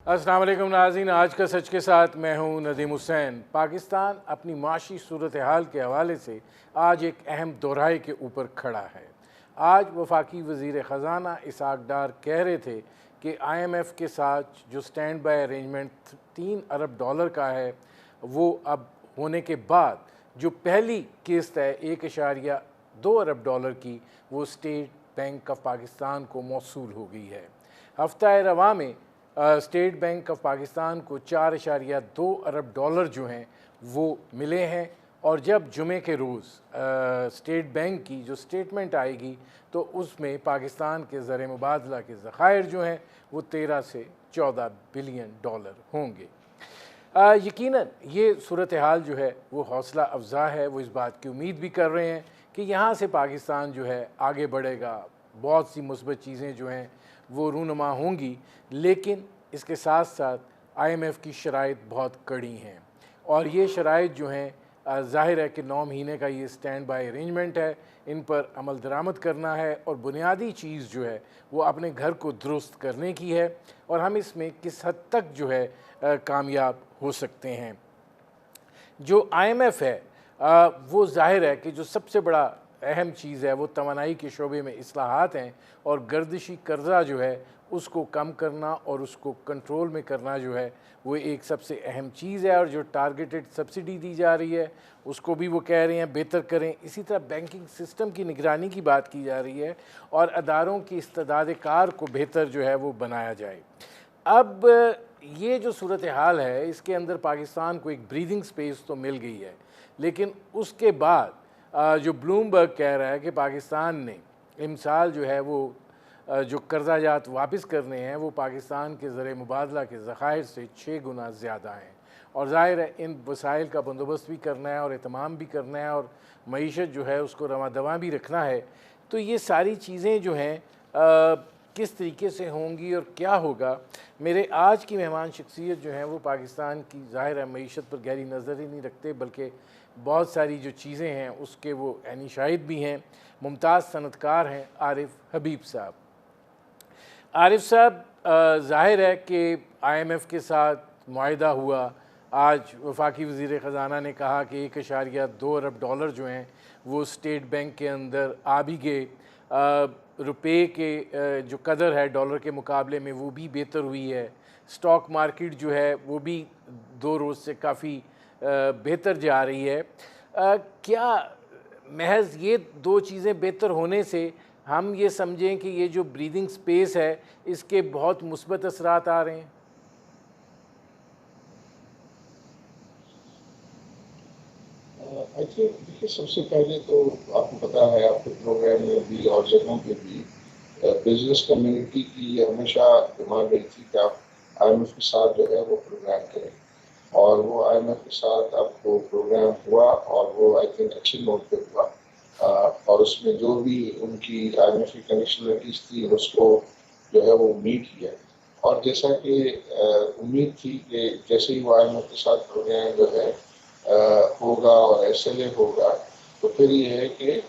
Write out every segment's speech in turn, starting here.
السلام علیکم ناظرین، آج کا سچ کے ساتھ میں ہوں ندیم حسین۔ پاکستان اپنی معاشی صورتحال کے حوالے سے آج ایک اہم دورہے کے اوپر کھڑا ہے۔ آج وفاقی وزیر خزانہ اسحاق ڈار کہہ رہے تھے کہ آئی ایم ایف کے ساتھ جو سٹینڈ بائی ارینجمنٹ $3 ارب کا ہے، وہ اب ہونے کے بعد جو پہلی قسط ہے $1.2 ارب کی، وہ اسٹیٹ بینک آف پاکستان کو موصول ہو گئی ہے۔ ہفتہ رواں میں اسٹیٹ بینک آف پاکستان کو $4.2 ارب جو ہیں وہ ملے ہیں، اور جب جمعے کے روز اسٹیٹ بینک کی جو سٹیٹمنٹ آئے گی تو اس میں پاکستان کے زر مبادلہ کے ذخائر جو ہیں وہ $13 سے $14 بلین ہوں گے۔ یقیناً یہ صورتحال جو ہے وہ حوصلہ افزا ہے۔ وہ اس بات کی امید بھی کر رہے ہیں کہ یہاں سے پاکستان جو ہے آگے بڑھے گا، بہت سی مثبت چیزیں جو ہیں وہ رونما ہوں گی، لیکن اس کے ساتھ ساتھ آئی ایم ایف کی شرائط بہت کڑی ہیں، اور یہ شرائط جو ہیں ظاہر ہے کہ 9 مہینے کا یہ سٹینڈ بائی ارینجمنٹ ہے، ان پر عمل درآمد کرنا ہے، اور بنیادی چیز جو ہے وہ اپنے گھر کو درست کرنے کی ہے، اور ہم اس میں کس حد تک جو ہے کامیاب ہو سکتے ہیں۔ جو آئی ایم ایف ہے وہ ظاہر ہے کہ جو سب سے بڑا اہم چیز ہے وہ توانائی کے شعبے میں اصلاحات ہیں، اور گردشی قرضہ جو ہے اس کو کم کرنا اور اس کو کنٹرول میں کرنا جو ہے وہ ایک سب سے اہم چیز ہے، اور جو ٹارگیٹڈ سبسڈی دی جا رہی ہے اس کو بھی وہ کہہ رہے ہیں بہتر کریں۔ اسی طرح بینکنگ سسٹم کی نگرانی کی بات کی جا رہی ہے، اور اداروں کی استعداد کار کو بہتر جو ہے وہ بنایا جائے۔ اب یہ جو صورتحال ہے اس کے اندر پاکستان کو ایک بریدنگ سپیس تو مل گئی ہے، لیکن اس کے بعد جو بلومبرگ کہہ رہا ہے کہ پاکستان نے امسال جو ہے وہ جو قرضہ جات واپس کرنے ہیں وہ پاکستان کے زر مبادلہ کے ذخائر سے 6 گنا زیادہ ہیں، اور ظاہر ہے ان وسائل کا بندوبست بھی کرنا ہے اور اہتمام بھی کرنا ہے، اور معیشت جو ہے اس کو رواں دواں بھی رکھنا ہے۔ تو یہ ساری چیزیں جو ہیں کس طریقے سے ہوں گی اور کیا ہوگا؟ میرے آج کی مہمان شخصیت جو ہیں وہ پاکستان کی ظاہر ہے معیشت پر گہری نظر ہی نہیں رکھتے، بلکہ بہت ساری جو چیزیں ہیں اس کے وہ عینی شاہد بھی ہیں۔ ممتاز صنعت کار ہیں عارف حبیب صاحب۔ عارف صاحب، ظاہر ہے کہ آئی ایم ایف کے ساتھ معاہدہ ہوا، آج وفاقی وزیر خزانہ نے کہا کہ $1.2 ارب جو ہیں وہ اسٹیٹ بینک کے اندر آ بھی گئے، روپے کے جو قدر ہے ڈالر کے مقابلے میں وہ بھی بہتر ہوئی ہے، سٹاک مارکیٹ جو ہے وہ بھی 2 روز سے کافی بہتر جا رہی ہے۔ کیا محض یہ 2 چیزیں بہتر ہونے سے ہم یہ سمجھیں کہ یہ جو بریدنگ سپیس ہے اس کے بہت مثبت اثرات آ رہے ہیں؟ دیکھیے، سب سے پہلے تو آپ کو پتا ہے، آپ کے پروگرام میں بھی اور جگہوں پہ بھی بزنس کمیونٹی کی ہمیشہ ڈیمانڈ رہی تھی کہ آپ آئی ایم ایف کے ساتھ جو ہے وہ پروگرام کریں، اور وہ آئی ایم ایف کے ساتھ آپ کو پروگرام ہوا، اور وہ آئی تھنک اچھی نوٹ پہ ہوا، اور اس میں جو بھی ان کی آئی ایم ایف کی کنڈیشنلٹیز تھی اس کو جو ہے وہ میٹ کیا، اور جیسا کہ امید تھی کہ جیسے ہی وہ آئی ایم ایف کے ساتھ پروگرام جو ہے ہوگا اور ایس ایل اے ہوگا، تو پھر یہ ہے کہ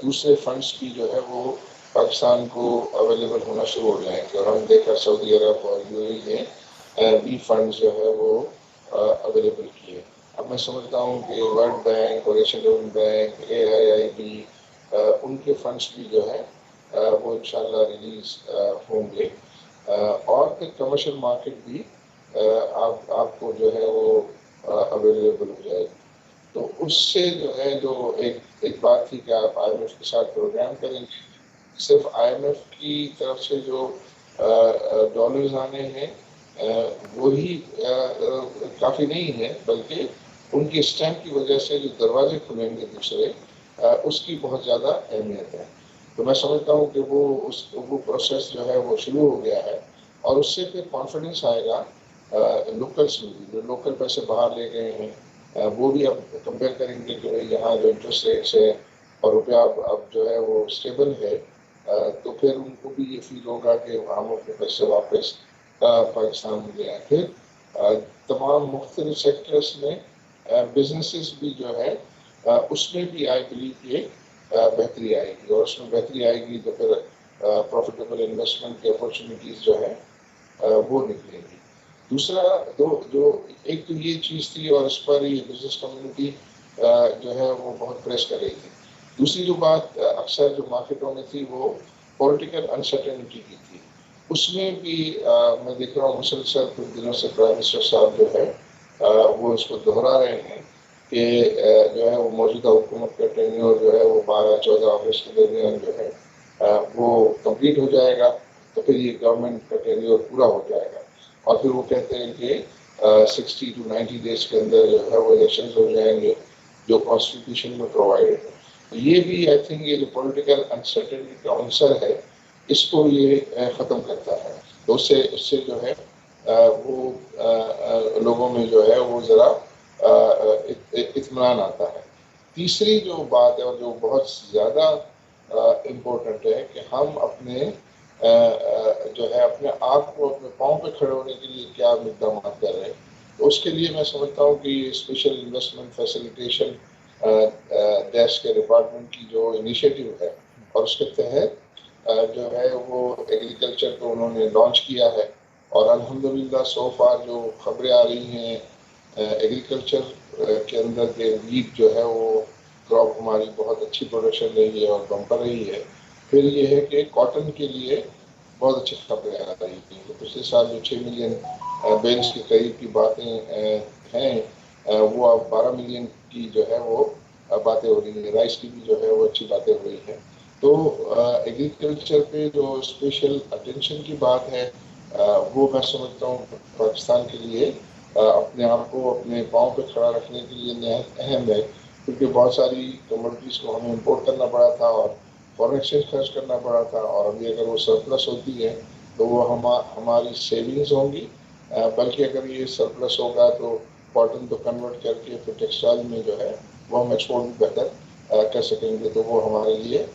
دوسرے فنڈس بھی جو ہے وہ پاکستان کو اویلیبل ہونا شروع ہو جائیں گے، اور ہم دیکھا سعودی عرب اور یو اے نے بھی فنڈز جو ہے وہ اویلیبل کیے۔ اب میں سمجھتا ہوں کہ ورلڈ بینک اور ایشین ڈیولپمنٹ بینک، AIIB، ان کے فنڈس بھی جو ہے وہ انشاءاللہ ریلیز ہوں گے، اور پھر کمرشل مارکیٹ بھی آپ کو جو ہے وہ اویلیبل ہو جائے گی۔ تو اس سے جو ہے جو ایک بات تھی کہ آپ آئی ایم ایف کے ساتھ پروگرام کریں گے، صرف آئی ایم ایف کی طرف سے جو ڈالرز آنے ہیں وہی کافی نہیں ہے، بلکہ ان کی اسٹیمپ کی وجہ سے جو دروازے کھلیں گے دوسرے، اس کی بہت زیادہ اہمیت ہے۔ تو میں سمجھتا ہوں کہ وہ پروسیس جو ہے وہ شروع ہو گیا ہے، اور اس سے پھر کانفیڈنس آئے گا لوکلس میں بھی، جو لوکل پیسے باہر لے گئے ہیں وہ بھی اب کمپیئر کریں گے کہ یہاں جو انٹرسٹ ریٹس ہے اور روپیہ اب جو ہے وہ اسٹیبل ہے، تو پھر ان کو بھی یہ فیل ہوگا کہ ہم اپنے پیسے واپس پاکستان میں لے آئیں۔ پھر تمام مختلف سیکٹرز میں بزنسز بھی جو ہے اس میں بھی آئی بلیو کہ بہتری آئے گی، اور اس میں بہتری آئے گی تو پھر پروفیٹیبل انویسٹمنٹ کی اپارچونیٹیز جو ہے وہ نکلیں گی۔ دوسرا جو ایک تو یہ چیز تھی اور اس پر یہ بزنس کمیونٹی جو ہے وہ بہت پریس کر رہی تھی. دوسری جو بات اکثر جو مارکیٹوں میں تھی وہ پولیٹیکل انسرٹنٹی کی تھی. اس میں بھی میں دیکھ رہا ہوں مسلسل کچھ دنوں سے پرائم منسٹر صاحب جو ہے وہ اس کو دہرا رہے ہیں کہ جو ہے وہ موجودہ حکومت کا ٹینیور جو ہے وہ 12-14 اگست کے درمیان جو ہے وہ کمپلیٹ ہو جائے گا, تو پھر یہ گورنمنٹ کا ٹینیور پورا ہو جائے گا. اور پھر وہ کہتے ہیں کہ 60 to 90 days کے اندر جو ہے وہ الیکشنز ہو جائیں گے جو کانسٹیٹیوشن میں پرووائڈڈ ہے. یہ بھی آئی تھنک یہ جو پولیٹیکل انسرٹنٹی کا عنصر ہے اس کو یہ ختم کرتا ہے. تو اس سے جو ہے وہ لوگوں میں جو ہے وہ ذرا اطمینان آتا ہے. تیسری جو بات ہے اور جو بہت زیادہ امپورٹنٹ ہے کہ ہم اپنے جو ہے اپنے آپ کو اپنے پاؤں پہ کھڑے ہونے کے لیے کیا اقدامات کر رہے ہیں. تو اس کے لیے میں سمجھتا ہوں کہ یہ اسپیشل انویسٹمنٹ فیسیلیٹیشن ڈیسک کے ڈپارٹمنٹ کی جو انیشیٹو ہے اور اس کے تحت جو ہے وہ ایگریکلچر کو انہوں نے لانچ کیا ہے. اور الحمدللہ سو فار جو خبریں آ رہی ہیں ایگریکلچر کے اندر کے ویٹ جو ہے وہ کراپ ہماری بہت اچھی پروڈکشن رہی ہے اور بمپر رہی ہے. پھر یہ ہے کہ کاٹن کے لیے بہت اچھی خبریں آ رہی ہیں. تو پچھلے سال جو 6 ملین بیلس کے قریب کی باتیں ہیں وہ اب 12 ملین کی جو ہے وہ باتیں ہو رہی ہیں. رائس کی بھی جو ہے وہ اچھی باتیں ہو رہی ہیں. تو ایگریکلچر پہ جو اسپیشل اٹینشن کی بات ہے وہ میں سمجھتا ہوں پاکستان کے لیے اپنے آپ کو اپنے پاؤں پہ کھڑا رکھنے کے لیے نہایت اہم ہے. کیونکہ بہت ساری کموڈیٹیز کو ہمیں امپورٹ کرنا پڑا تھا اور فارن ایکسچینج خرچ کرنا پڑا تھا, اور ابھی اگر وہ سرپلس ہوتی ہے تو وہ ہماری سیونگز ہوں گی. بلکہ اگر یہ سرپلس ہوگا تو کاٹن کو کنورٹ کر کے پھر ٹیکسٹائل میں جو ہے وہ ہم ایکسپورٹ بھی بہتر کر سکیں گے. تو وہ ہمارے لیے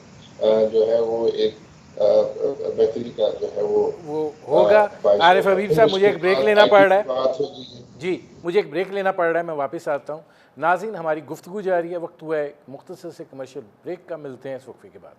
جو ہے وہ ایک بہتری کا جو ہے وہ ہوگا. باعث عارف ہوگا. حبیب پھر صاحب اس مجھے کے ایک بریک بعد لینا آئی پڑ ٹی رہا کی ہے. بات ہوگی. جی مجھے ایک بریک لینا پڑ رہا ہے, میں واپس آتا ہوں. ناظرین ہماری گفتگو جاری ہے, وقت ہوا ہے مختصر سے کمرشل بریک کا. ملتے ہیں اس وقفے کے بعد.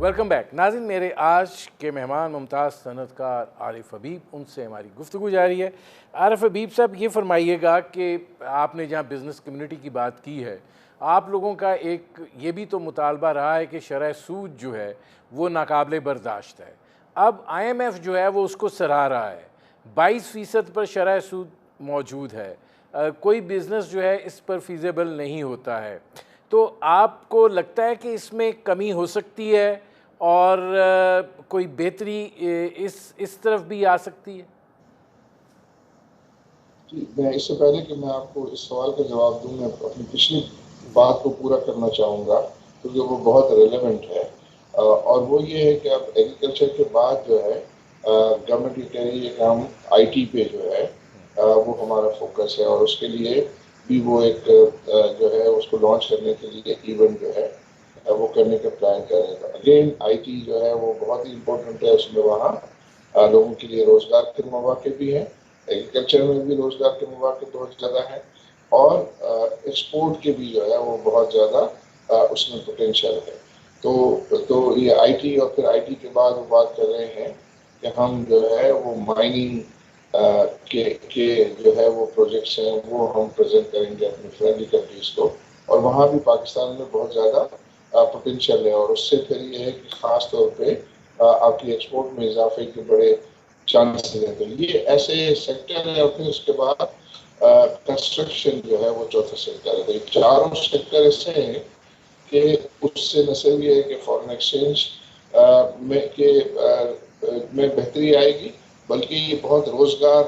Welcome back. ناظرین میرے آج کے مہمان ممتاز صنعت کار عارف حبیب, ان سے ہماری گفتگو جاری ہے. عارف حبیب صاحب یہ فرمائیے گا کہ آپ نے جہاں بزنس کمیونٹی کی بات کی ہے, آپ لوگوں کا ایک یہ بھی تو مطالبہ رہا ہے کہ شرح سود جو ہے وہ ناقابل برداشت ہے. اب آئی ایم ایف جو ہے وہ اس کو سراہ رہا ہے, 22% پر شرح سود موجود ہے. کوئی بزنس جو ہے اس پر فیزیبل نہیں ہوتا ہے. تو آپ کو لگتا ہے کہ اس میں کمی ہو سکتی ہے اور کوئی بہتری اس طرف بھی آ سکتی ہے؟ جی, میں اس سے پہلے کہ میں آپ کو اس سوال کا جواب دوں, میں اپنی پچھلی بات کو پورا کرنا چاہوں گا کیونکہ وہ بہت ریلیونٹ ہے. اور وہ یہ ہے کہ اب ایگریکلچر کے بعد جو ہے گورنمنٹ یہ کہہ رہی ہے کہ ہم آئی ٹی پہ جو ہے وہ ہمارا فوکس ہے, اور اس کے لیے بھی وہ ایک جو ہے اس کو لانچ کرنے کے لیے ایونٹ جو ہے وہ کرنے کا پلان کر رہے ہیں. اگین آئی ٹی جو ہے وہ بہت ہی امپورٹنٹ ہے. اس میں وہاں لوگوں کے لیے روزگار کے مواقع بھی ہیں, ایگریکلچر میں بھی روزگار کے مواقع بہت زیادہ ہیں, اور ایکسپورٹ کے بھی جو ہے وہ بہت زیادہ اس میں پوٹینشیل ہے. تو یہ آئی ٹی, اور پھر آئی ٹی کے بعد وہ بات کر رہے ہیں کہ ہم جو ہے وہ مائننگ کے جو ہے وہ پروجیکٹس ہیں وہ ہم پریزنٹ کریں گے اپنی فرینڈلی کنٹریز کو, اور وہاں بھی پاکستان میں بہت زیادہ پوٹینشیل ہے. اور اس سے پھر یہ ہے کہ خاص طور پہ آپ کی ایکسپورٹ میں اضافے کے بڑے چانسز ہیں. تو یہ ایسے سیکٹر ہے. اور پھر اس کے بعد کنسٹرکشن جو ہے وہ چوتھا سیکٹر ہے. تو یہ چاروں سیکٹر ایسے ہیں کہ اس سے نہ صرف یہ ہے کہ فارن ایکسچینج میں بہتری آئے گی, بلکہ یہ بہت روزگار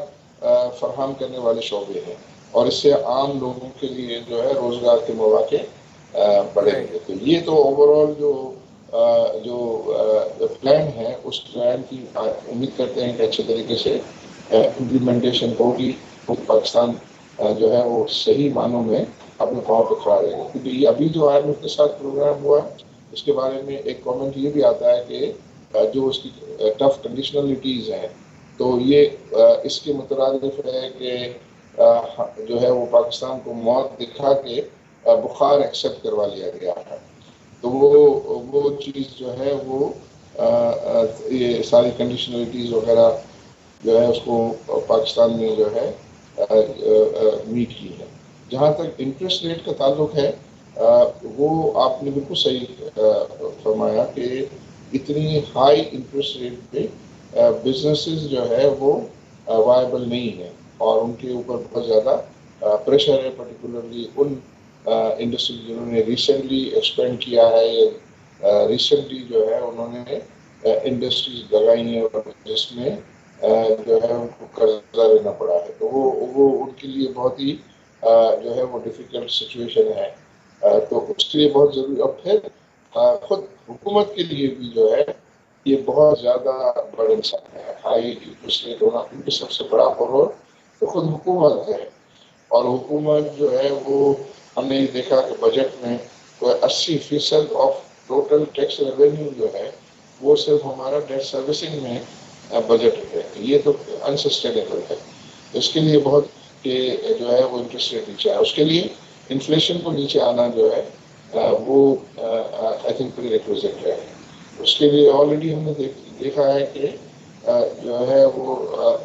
فراہم کرنے والے شعبے ہیں, اور اس سے عام لوگوں کے لیے جو ہے روزگار کے مواقع بڑھیں گے. تو یہ تو اوور آل جو پلان ہے اس پلان کی امید کرتے ہیں کہ اچھے طریقے سے امپلیمنٹیشن ہوگی. پاکستان جو ہے وہ صحیح معنوں میں اپنے پاؤں پہ کھڑا رہے گا. کیونکہ یہ ابھی جو آئی ایم ایف کے ساتھ پروگرام ہوا اس کے بارے میں ایک کامنٹ یہ بھی آتا ہے کہ جو اس کی ٹف کنڈیشنلٹیز ہیں تو یہ اس کے مترادف ہے کہ جو ہے وہ پاکستان کو موت دکھا کے بخار ایکسیپٹ کروا لیا گیا ہے. تو وہ چیز جو ہے وہ یہ ساری کنڈیشنلٹیز وغیرہ جو ہے اس کو پاکستان میں جو ہے میٹ کی ہے. جہاں تک انٹرسٹ ریٹ کا تعلق ہے وہ آپ نے بالکل صحیح فرمایا کہ اتنی ہائی انٹرسٹ ریٹ پہ بزنسز جو ہے وہ وائبل نہیں ہے اور ان کے اوپر بہت زیادہ پریشر ہے, پرٹیکولرلی ان انڈسٹری جنہوں نے ریسنٹلی ایکسپینڈ کیا ہے, ریسنٹلی جو ہے انہوں نے انڈسٹریز لگائی ہیں اور جس میں جو ہے ان کو قرضہ لینا پڑا ہے. تو وہ ان کے لیے بہت ہی جو ہے وہ ڈیفیکلٹ سچویشن ہے. تو اس کے لیے بہت ضروری, اور پھر خود حکومت کے لیے بھی جو ہے یہ بہت زیادہ بڑنسان ہے. ہائی انٹرسٹ ریٹ ہونا ان کی سب سے بڑا فروغ تو خود حکومت ہے. اور حکومت جو ہے وہ ہم نے یہ دیکھا کہ بجٹ میں 80% آف ٹوٹل ٹیکس ریونیو جو ہے وہ صرف ہمارا ڈیٹ سروسنگ میں بجٹ ہے. یہ تو انسسٹینیبل ہے. اس کے لیے بہت کہ جو ہے وہ انٹرسٹ ریٹ نیچے ہے, اس کے لیے انفلیشن کو نیچے آنا جو ہے وہ آئی تھنک پری ریکویزٹ ہے. اس کے لیے آلریڈی ہم نے دیکھا ہے کہ جو ہے وہ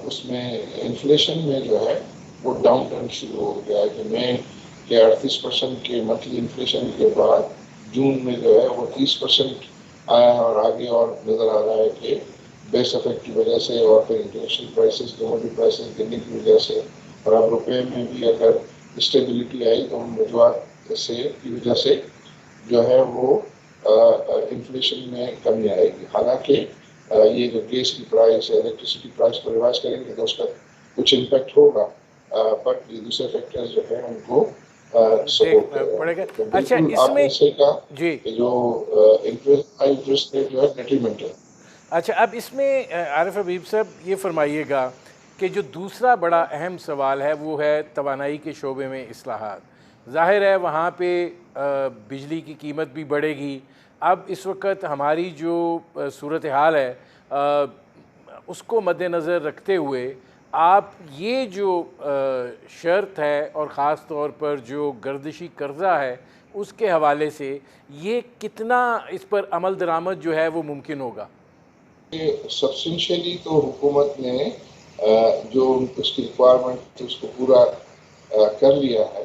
اس میں انفلیشن میں جو ہے وہ ڈاؤن ٹرن شروع ہو گیا ہے کہ میں کہ 38% کے منتھلی انفلیشن کے بعد جون میں جو ہے وہ 30% آیا ہے, اور آگے اور نظر آ رہا ہے کہ بیس افیکٹ کی وجہ سے اور پھر انٹرنیشنل پرائسز کموڈٹی پرائسز گرنے کی وجہ سے اور اب روپے میں بھی اگر اسٹیبلٹی آئی تو ان وجوہات کی وجہ سے جو ہے وہ انفلیشن میں کمی آئے گی. حالانکہ یہ جو گیس کی پرائس ہے, الیکٹریسٹی پرائس کو ریوائز کریں گے تو اس کا کچھ امپیکٹ ہوگا, بٹ یہ دوسرے فیکٹرز جو ہیں ان کو سپورٹ کر رہے پڑے گا. ہیں. تو اچھا بالکل اس آپ میں نے صحیح کہا جی کہ جو انٹرسٹ ریٹ جو ہے ڈیٹریمنٹ ہے. اچھا, اب اس میں عارف حبیب صاحب یہ فرمائیے گا کہ جو دوسرا بڑا اہم سوال ہے وہ ہے توانائی کے شعبے میں اصلاحات. ظاہر ہے وہاں پہ بجلی کی قیمت بھی بڑھے گی. اب اس وقت ہماری جو صورتحال ہے اس کو مد نظر رکھتے ہوئے آپ یہ جو شرط ہے اور خاص طور پر جو گردشی قرضہ ہے اس کے حوالے سے یہ کتنا اس پر عمل درآمد جو ہے وہ ممکن ہوگا؟ سبسٹینشیلی تو حکومت نے جو اس کی ریکوائرمنٹ اس کو پورا کر لیا ہے.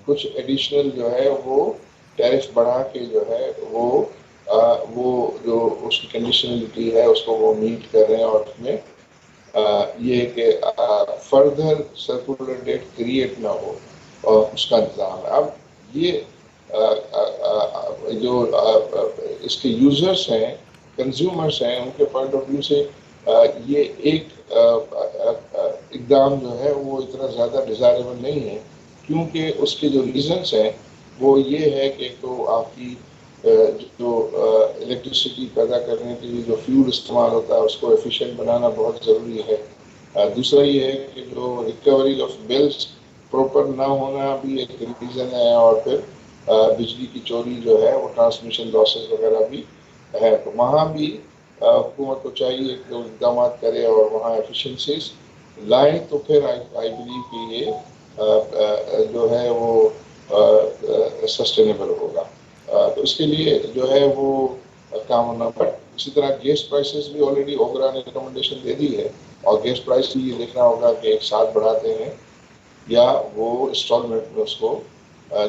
کچھ ایڈیشنل جو ہے وہ ٹیرف بڑھا کے جو ہے وہ جو اس کی کنڈیشنلٹی ہے اس کو وہ میٹ کر رہے ہیں, اور اس میں یہ کہ فردر سرکولر ڈیٹ کریٹ نہ ہو اور اس کا انتظام ہے. اب یہ جو اس کے یوزرس ہیں, کنزیومرس ہیں, ان کے پوائنٹ آف ویو سے یہ ایک اقدام جو ہے وہ اتنا زیادہ ڈیزائریبل نہیں ہے, کیونکہ اس کے جو ریزنس ہیں وہ یہ ہے کہ ایک تو آپ کی جو الیکٹریسٹی پیدا کرنے کے لیے جو فیول استعمال ہوتا ہے اس کو ایفیشینٹ بنانا بہت ضروری ہے. دوسرا یہ ہے کہ جو ریکوری آف بلز پراپر نہ ہونا بھی ایک ریزن ہے, اور پھر بجلی کی چوری جو ہے وہ ٹرانسمیشن لاسز وغیرہ بھی ہے. تو وہاں بھی حکومت کو چاہیے کہ وہ اقدامات کرے اور وہاں ایفیشنسیز لائیں, تو پھر آئی بلیو کہ یہ جو ہے وہ سسٹینیبل ہوگا. تو اس کے لیے جو ہے وہ کام ہونا. بٹ اسی طرح گیس پرائسز بھی آلریڈی اوگرا نے ریکمنڈیشن دے دی ہے, اور گیس پرائس بھی یہ دیکھنا ہوگا کہ ایک ساتھ بڑھاتے ہیں یا وہ انسٹالمنٹ میں اس کو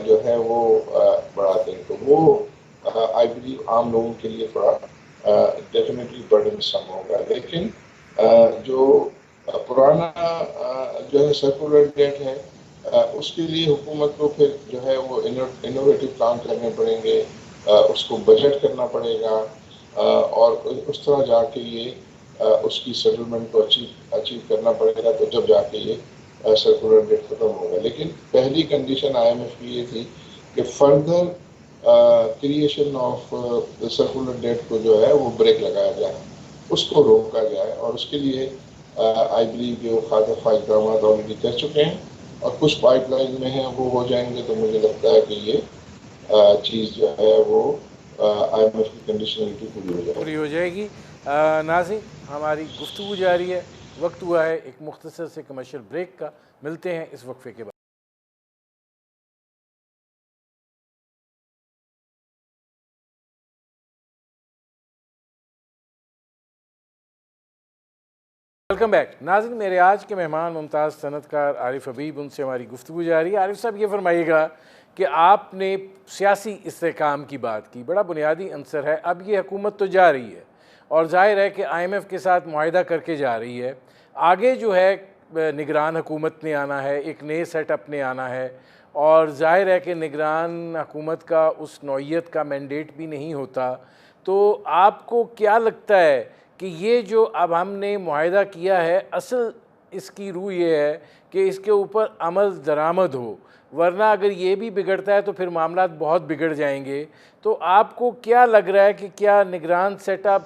جو ہے وہ بڑھاتے ہیں. تو وہ آئی بلیو عام لوگوں کے لیے تھوڑا ڈیفینیٹلی برڈن سم ہوگا. لیکن جو پرانا جو ہے سرکولر ڈیٹ ہے اس کے لیے حکومت کو پھر جو ہے وہ انوویٹو کام کرنے پڑیں گے, اس کو بجٹ کرنا پڑے گا, اور اس طرح جا کے یہ اس کی سیٹلمنٹ کو اچیو کرنا پڑے گا, تو جب جا کے یہ سرکولر ڈیٹ ختم ہوگا. لیکن پہلی کنڈیشن آئی ایم ایف کی یہ تھی کہ further creation of circular debt کو جو ہے وہ بریک لگایا جائے, اس کو روکا جائے, اور اس کے لیے آئی بلیو کہ وہ خاطر اقدامات آلریڈی کر چکے ہیں اور کچھ پائپ لائن میں ہیں وہ ہو جائیں گے. تو مجھے لگتا ہے کہ یہ چیز جو ہے وہ آئی ایم ایف کی کنڈیشنلٹی پوری ہو جائے گی. ناظرین, ہماری گفتگو جاری ہے, وقت ہوا ہے ایک مختصر سے کمرشل بریک کا. ملتے ہیں اس وقفے کے بعد. ویلکم بیک ناظرین. میرے آج کے مہمان ممتاز صنعت کار عارف حبیب، ان سے ہماری گفتگو جاری ہے. عارف صاحب، یہ فرمائیے گا کہ آپ نے سیاسی استحکام کی بات کی، بڑا بنیادی عنصر ہے. اب یہ حکومت تو جا رہی ہے اور ظاہر ہے کہ IMF کے ساتھ معاہدہ کر کے جا رہی ہے. آگے جو ہے نگران حکومت نے آنا ہے، ایک نئے سیٹ اپ نے آنا ہے، اور ظاہر ہے کہ نگران حکومت کا اس نوعیت کا مینڈیٹ بھی نہیں ہوتا. تو آپ کو کیا لگتا ہے کہ یہ جو اب ہم نے معاہدہ کیا ہے، اصل اس کی روح یہ ہے کہ اس کے اوپر عمل درآمد ہو، ورنہ اگر یہ بھی بگڑتا ہے تو پھر معاملات بہت بگڑ جائیں گے. تو آپ کو کیا لگ رہا ہے کہ کیا نگران سیٹ اپ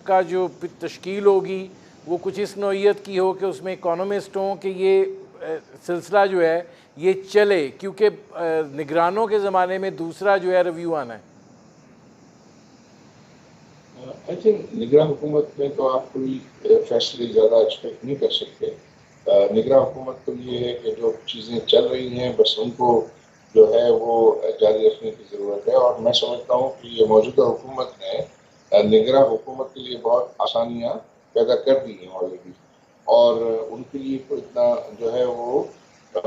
کا جو تشکیل ہوگی وہ کچھ اس نوعیت کی ہو کہ اس میں اکانومسٹ ہوں کہ یہ سلسلہ جو ہے یہ چلے، کیونکہ نگرانوں کے زمانے میں دوسرا جو ہے ریویو آنا ہے؟ آئی تھنک نگراں حکومت میں تو آپ کوئی فیصلے زیادہ ایکسپیکٹ نہیں کر سکتے. نگراں حکومت تو یہ ہے کہ جو چیزیں چل رہی ہیں بس ان کو جو ہے وہ جاری رکھنے کی ضرورت ہے. اور میں سمجھتا ہوں کہ یہ موجودہ حکومت نے نگراں حکومت کے لیے بہت آسانیاں پیدا کر دی ہیں آلریڈی، اور ان کے لیے کوئی اتنا جو ہے وہ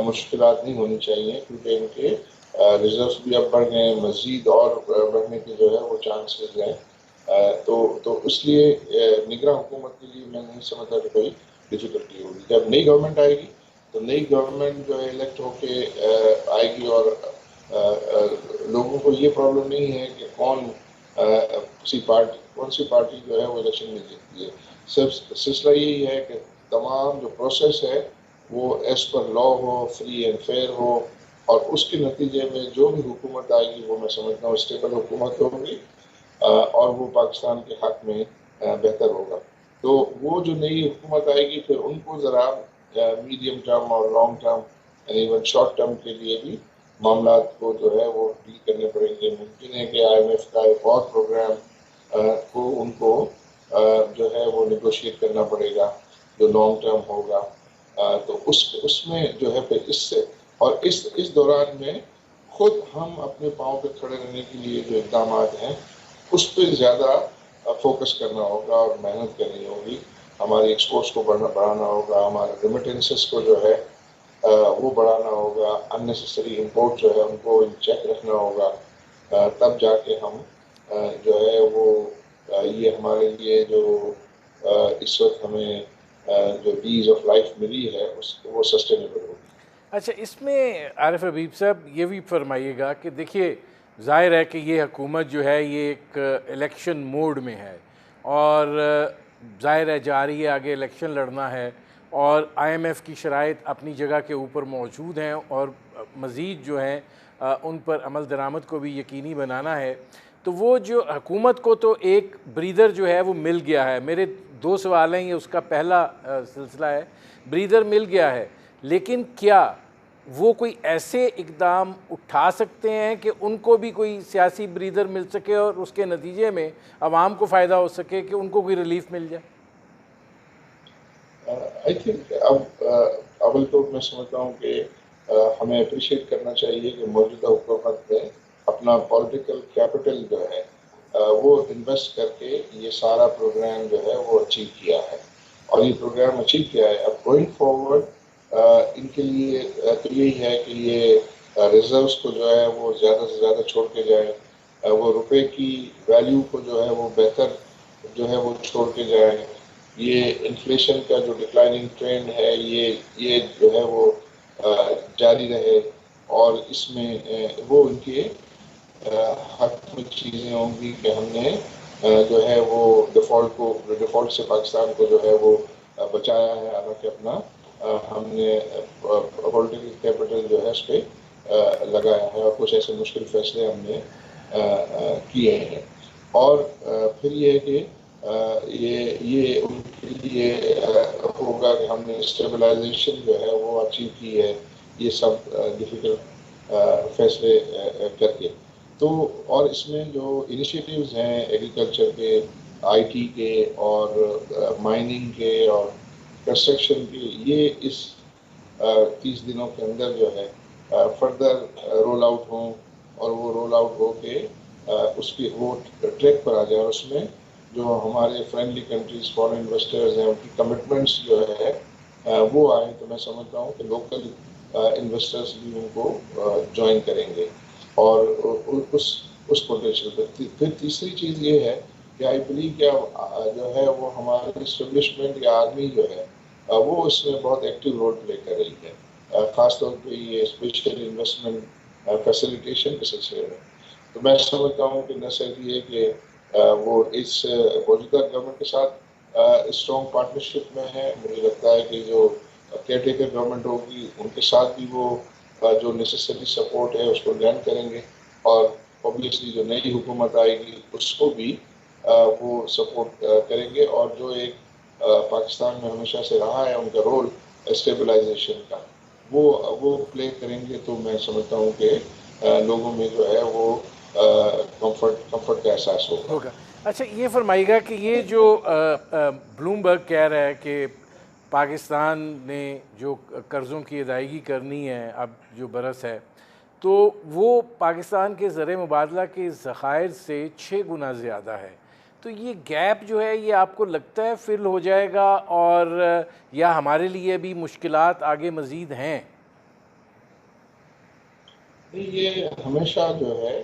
مشکلات نہیں ہونی چاہیے، کیونکہ ان کے ریزروس بھی اب بڑھ گئے ہیں، مزید اور بڑھنے کے جو ہے وہ چانسز ہیں. تو اس لیے نگراں حکومت کے لیے میں نہیں سمجھتا کہ کوئی ڈیفیکلٹی ہوگی. جب نئی گورنمنٹ آئے گی تو نئی گورنمنٹ جو ہے الیکٹ ہو کے آئے گی، اور لوگوں کو یہ پرابلم نہیں ہے کہ کون سی پارٹی جو ہے وہ الیکشن میں جیتتی ہے. صرف سلسلہ یہی ہے کہ تمام جو پروسیس ہے وہ ایز پر لا ہو، فری اینڈ فیئر ہو، اور اس کے نتیجے میں جو بھی حکومت آئے گی وہ میں سمجھتا ہوں اسٹیبل حکومت ہوگی، اور وہ پاکستان کے حق میں بہتر ہوگا. تو وہ جو نئی حکومت آئے گی پھر ان کو ذرا میڈیم ٹرم اور long term even short term کے لیے بھی معاملات کو جو ہے وہ ڈیل کرنے پڑیں گے. ممکن ہے کہ IMF کا ایک اور پروگرام کو ان کو جو ہے وہ نیگوشیٹ کرنا پڑے گا جو لانگ ٹرم ہوگا. تو اس میں جو ہے پھر اس سے اور اس دوران میں خود ہم اپنے پاؤں پہ کھڑے رہنے کے لیے جو اقدامات ہیں اس پہ زیادہ فوکس کرنا ہوگا اور محنت کرنی ہوگی. ہماری ایکسپورٹس کو بڑھانا ہوگا، ہمارے ریمیٹنسز کو جو ہے وہ بڑھانا ہوگا، اننیسیسری امپورٹ جو ہے ان کو ان چیک رکھنا ہوگا. تب جا کے ہم جو ہے وہ یہ ہمارے لیے جو اس وقت ہمیں جو ایز آف لائف ملی ہے وہ سسٹینیبل ہوگی. اچھا، اس میں عارف حبیب صاحب یہ بھی فرمائیے گا کہ دیکھیے ظاہر ہے کہ یہ حکومت جو ہے یہ ایک الیکشن موڈ میں ہے، اور ظاہر ہے جا رہی ہے آگے الیکشن لڑنا ہے، اور IMF کی شرائط اپنی جگہ کے اوپر موجود ہیں، اور مزید جو ہیں ان پر عمل درآمد کو بھی یقینی بنانا ہے. تو وہ جو حکومت کو تو ایک بریدر جو ہے وہ مل گیا ہے. میرے دو سوال ہیں، یہ اس کا پہلا سلسلہ ہے، بریدر مل گیا ہے، لیکن کیا وہ کوئی ایسے اقدام اٹھا سکتے ہیں کہ ان کو بھی کوئی سیاسی بریدر مل سکے اور اس کے نتیجے میں عوام کو فائدہ ہو سکے کہ ان کو کوئی ریلیف مل جائے؟ آئی تھنک اول تو میں سمجھتا ہوں کہ ہمیں اپریشیٹ کرنا چاہیے کہ موجودہ حکومت نے اپنا پولیٹیکل کیپٹل جو ہے وہ انویسٹ کر کے یہ سارا پروگرام جو ہے وہ اچیو کیا ہے، اور یہ پروگرام اچیو کیا ہے. اب گوئنگ فارورڈ ان کے لیے تو یہی ہے کہ یہ ریزروس کو جو ہے وہ زیادہ سے زیادہ چھوڑ کے جائیں، وہ روپے کی ویلیو کو جو ہے وہ بہتر جو ہے وہ چھوڑ کے جائیں. یہ انفلیشن کا جو ڈکلائننگ ٹرینڈ ہے یہ جو ہے وہ جاری رہے، اور اس میں وہ ان کے حق میں چیزیں ہوں گی کہ ہم نے جو ہے وہ ڈیفالٹ سے پاکستان کو جو ہے وہ بچایا ہے، حالانکہ اپنا ہم نے پولیٹیکل کیپٹل جو ہے اس پہ لگایا ہے، اور کچھ ایسے مشکل فیصلے ہم نے کیے ہیں. اور پھر یہ ہے کہ یہ ان کے لیے ہوگا کہ ہم نے اسٹیبلائزیشن جو ہے وہ اچیو کی ہے یہ سب ڈیفیکلٹ فیصلے کر کے. تو اور اس میں جو انیشیٹیوز ہیں ایگریکلچر کے، IT کے، اور مائننگ کے، اور کنسٹرکشن کے، یہ اس 30 دنوں کے اندر جو ہے فردر رول آؤٹ ہوں، اور وہ رول آؤٹ ہو کے اس کی وہ ٹریک پر آ جائے. اور اس میں جو ہمارے فرینڈلی کنٹریز فارن انویسٹرز ہیں ان کی کمٹمنٹس جو ہے وہ آئیں تو میں سمجھتا ہوں کہ لوکل انویسٹرز بھی ان کو جوائن کریں گے اور اس پوٹینشیل پہ. پھر تیسری چیز یہ ہے کہ آئی بلیو کہ جو ہے وہ ہماری اسٹیبلشمنٹ یا آرمی جو ہے وہ اس میں بہت ایکٹیو رول پلے کر رہی ہے، خاص طور پہ یہ اسپیشل انویسٹمنٹ فیسیلیٹیشن کے سلسلے میں. تو میں سمجھتا ہوں کہ نہ صرف یہ کہ وہ اس موجودہ گورنمنٹ کے ساتھ اسٹرانگ پارٹنرشپ میں ہے، مجھے لگتا ہے کہ جو کیئر ٹیکر گورنمنٹ ہوگی ان کے ساتھ بھی وہ جو نیسسری سپورٹ ہے اس کو لینڈ کریں گے، اور اوبیسلی جو نئی حکومت آئے گی اس کو بھی وہ سپورٹ کریں گے، اور جو ایک پاکستان میں ہمیشہ سے رہا ہے ان کا رول اسٹیبلائزیشن کا وہ پلے کریں گے. تو میں سمجھتا ہوں کہ لوگوں میں جو ہے وہ کمفرٹ کا احساس ہوگا. ہوگا. اچھا یہ فرمائیے گا کہ یہ جو بلومبرگ کہہ رہا ہے کہ پاکستان نے جو قرضوں کی ادائیگی کرنی ہے اب جو برس ہے تو وہ پاکستان کے زر مبادلہ کے ذخائر سے 6 گنا زیادہ ہے، تو یہ گیپ جو ہے یہ آپ کو لگتا ہے فل ہو جائے گا اور یا ہمارے لیے بھی مشکلات آگے مزید ہیں؟ یہ ہمیشہ جو ہے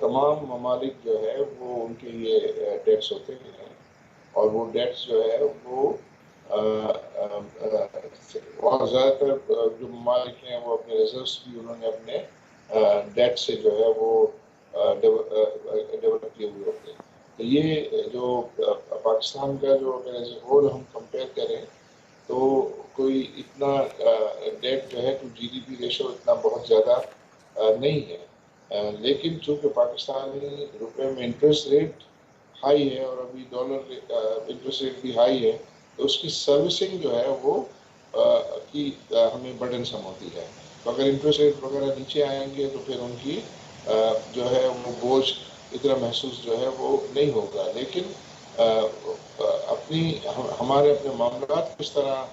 تمام ممالک جو ہے وہ ان کے یہ ڈیٹس ہوتے ہیں، اور وہ ڈیٹس جو ہے وہ اور زیادہ تر جو ممالک ہیں وہ اپنے ریزروس بھی انہوں نے اپنے ڈیٹ سے جو ہے وہ ڈیولپ کیے ہوئے ہوتے ہیں. تو یہ جو پاکستان کا جو اگر ایز اے ہول ہم کمپیئر کریں تو کوئی اتنا ڈیٹ جو ہے ٹو جی ڈی پی ریشو اتنا بہت زیادہ نہیں ہے، لیکن چونکہ پاکستانی روپے میں انٹرسٹ ریٹ ہائی ہے اور ابھی ڈالر انٹرسٹ ریٹ بھی ہائی ہے، تو اس کی سروسنگ جو ہے وہ کی ہمیں برڈن سم ہوتی ہے. تو اگر انٹرسٹ ریٹ وغیرہ نیچے آئیں گے تو پھر ان کی جو ہے وہ بوجھ اتنا محسوس جو ہے وہ نہیں ہوگا. لیکن ہمارے اپنے معاملات کس طرح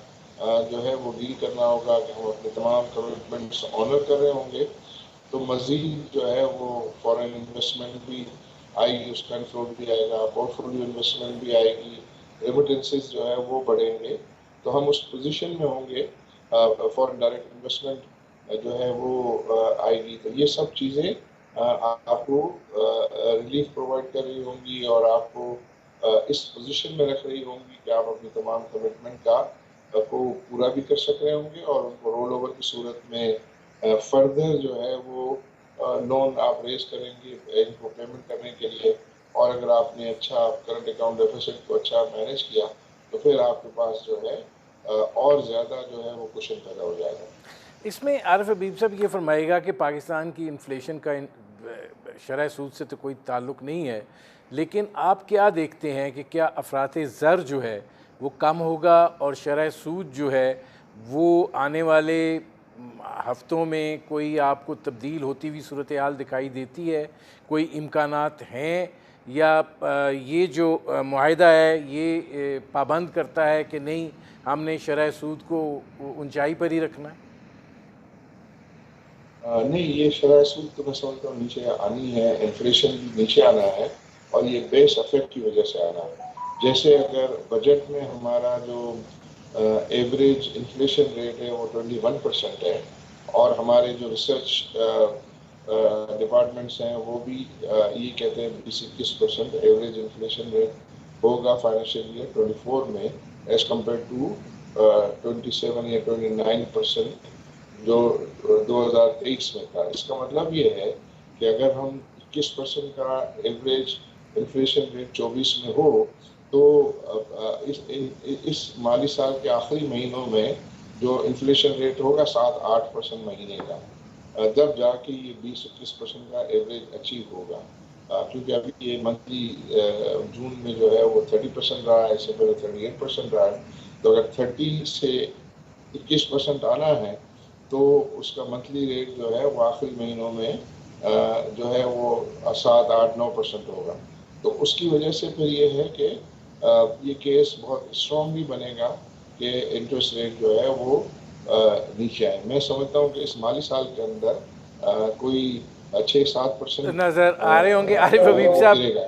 جو ہے وہ ڈیل کرنا ہوگا کہ ہم اپنے تمام کمٹمنٹس آنر کر رہے ہوں گے، تو مزید جو ہے وہ فارن انویسٹمنٹ بھی آئے گی، اس کا انفلو بھی آئے گا، پورٹ فولیو انویسٹمنٹ بھی آئے گی، ریمیٹنسز جو ہے وہ بڑھیں گے. تو ہم اس پوزیشن میں ہوں گے، فارن ڈائریکٹ انویسٹمنٹ جو ہے وہ آئے گی. تو یہ سب چیزیں آپ کو ریلیف پرووائڈ کر رہی ہوں گی اور آپ کو اس پوزیشن میں رکھ رہی ہوں گی کہ آپ اپنی تمام کمٹمنٹ کو پورا بھی کر سک رہے ہوں گے، اور ان کو رول اوور کی صورت میں فردر جو ہے وہ لون آپ ریز کریں گے ان کو پیمنٹ کرنے کے لیے. اور اگر آپ نے اچھا کرنٹ اکاؤنٹ ڈیفیسٹ کو اچھا مینیج کیا تو پھر آپ کے پاس جو ہے اور زیادہ جو ہے وہ کشن پیدا ہو جائے گا. اس میں عارف حبیب صاحب یہ فرمائے گا کہ پاکستان کی انفلیشن کا شرح سود سے تو کوئی تعلق نہیں ہے، لیکن آپ کیا دیکھتے ہیں کہ کیا افراط زر جو ہے وہ کم ہوگا اور شرح سود جو ہے وہ آنے والے ہفتوں میں کوئی آپ کو تبدیل ہوتی ہوئی صورتحال دکھائی دیتی ہے؟ کوئی امکانات ہیں یا یہ جو معاہدہ ہے یہ پابند کرتا ہے کہ نہیں ہم نے شرح سود کو اونچائی پر ہی رکھنا ہے؟ نہیں، یہ شرح سود تو میں سمجھتا ہوں نیچے آنی ہے، انفلیشن بھی نیچے آنا ہے، اور یہ بیس افیکٹ کی وجہ سے آنا ہے. جیسے اگر بجٹ میں ہمارا جو ایوریج انفلیشن ریٹ ہے وہ 21% ہے، اور ہمارے جو ریسرچ ڈپارٹمنٹس ہیں وہ بھی یہ کہتے ہیں 20-21% ایوریج انفلیشن ریٹ ہوگا فائنینشیل ایئر 24 میں، ایز کمپیئر ٹو 27 یا 29% جو 2023 میں تھا. اس کا مطلب یہ ہے کہ اگر ہم 21% کا ایوریج انفلیشن ریٹ 24 میں ہو تو اس مالی سال کے آخری مہینوں میں جو انفلیشن ریٹ ہوگا 7-8% مہینے کا، جب جا کے یہ 20-21% کا ایوریج اچیو ہوگا. کیونکہ ابھی یہ منتھلی جون میں جو ہے وہ 30% رہا ہے، اس سے پہلے 38% رہا ہے. تو اگر 30 سے 21% آنا ہے تو اس کا منتھلی ریٹ جو ہے وہ آخری مہینوں میں جو ہے وہ 7-8-9% ہوگا. تو اس کی وجہ سے پھر یہ ہے کہ یہ کیس بہت اسٹرانگ بھی بنے گا کہ انٹرسٹ ریٹ جو ہے وہ نیچے آئے. میں سمجھتا ہوں کہ اس مالی سال کے اندر کوئی 6-7% نظر آ رہے ہوں گے عارف حبیب صاحب، گرے گا.